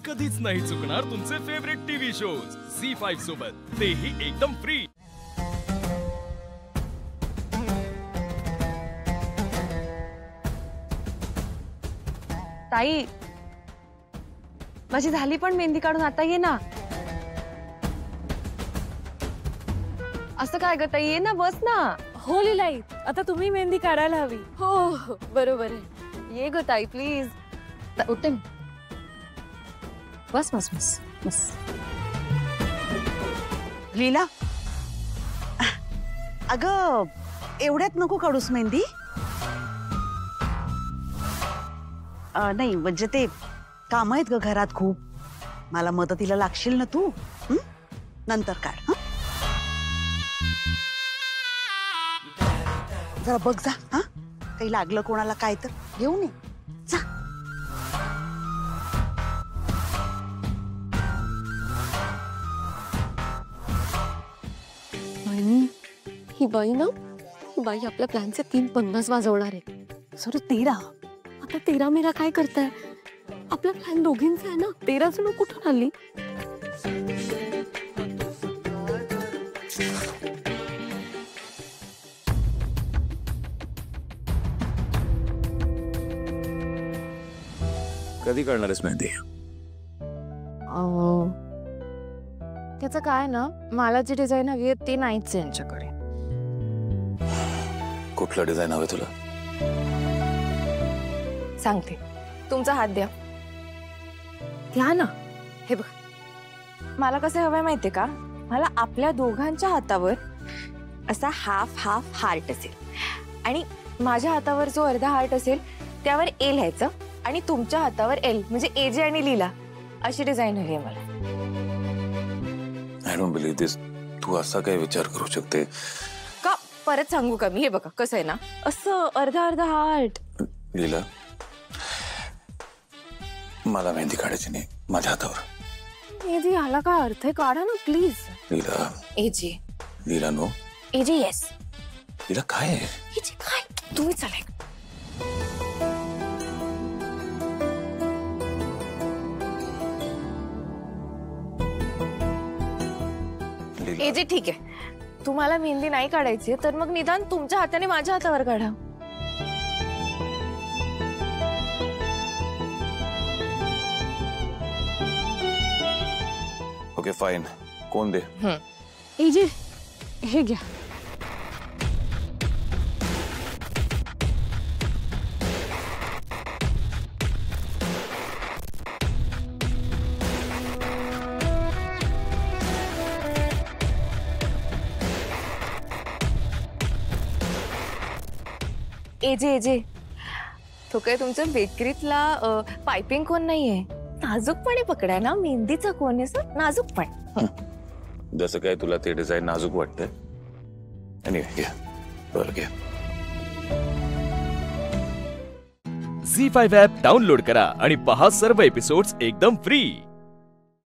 कधीच नाही चुकणार तुमचे फेवरेट टीव्ही शोज झी5 सोबत, तेही एकदम फ्री। ताई, माझी झाली पण मेहंदी काढून, आता ये ना। असं काय ग ताई, ये ना, बस ना। हो लीलाई, आता तुम्ही मेहंदी काढायला हवी। हो बरोबर आहे, ये ग ताई प्लीज। उठते बस बस बस बस। लीला, अगं एवढ्यात नको काढूस मेहंदी। नाही म्हणजे ते काम आहेत ग घरात खूप, मला मदतीला लागशील ना तू। नंतर काढ। जरा बघ जा, हा काही लागलं कोणाला काय तर घेऊन ये जा। ही बाई ना, ही बाई आपल्या प्लॅनचे 3:50 वाजवणार आहे। सर 13, आता 13 मेरा काय करताय? आपला प्लॅन दोघींचा आहे ना, 13 जण कुठून आली? कधी करणार आहेस मेहंदी? त्याचं काय ना, मला जी डिझाईन हवी आहे ती नाहीच आहे यांच्याकडे। कुठलं डिझाईन हवं तुला? सांगते, तुमचा हात द्या। द्या ना। हे बघ, मला कसं हवंय माहितीये का? मला आपल्या दोघांच्या हातावर असा हाफ हाफ हार्ट असेल आणि माझ्या हातावर जो अर्धा हार्ट असेल त्यावर ए लिहायचं आणि तुमच्या हातावर एल म्हणजे एजे आणि लीला अशी डिझाईन हवी आहे मला। आय डोंट बिलीव्ह दिस। तू असा काय विचार करू शकते? का परत सांगू का मी? हे बघा कसं आहे ना, असं अर्धा अर्धा हार्ट। लीला, मला मेहंदी काढायची नाही माझ्या हातावर। एजे ह्याला काय अर्थ आहे? काढा ना please. Leela, AJ. Leela no. AJ yes. Leela काय आहे? एजे काय? तुम्ही चला। एजे ठीक आहे, तुम्हाला मेहंदी नाही काढायची तर मग निदान तुमच्या हाताने माझ्या हातावर काढा। ओके फाइन, कोण दे? एजे हे घ्या। एजे एजे, तो काय तुमच्या बेकरीतला पाइपिंग कोण नाहीये? नाजूकपणे पकडा ना, मेहंदीचा कोण आहे सर, नाजूकपण। जसं काय तुला ते डिझाईन नाजूक वाटतंय? एनीवे, बरं घ्या। झी5 ॲप डाउनलोड करा आणि पहा सर्व एपिसोड्स एकदम फ्री।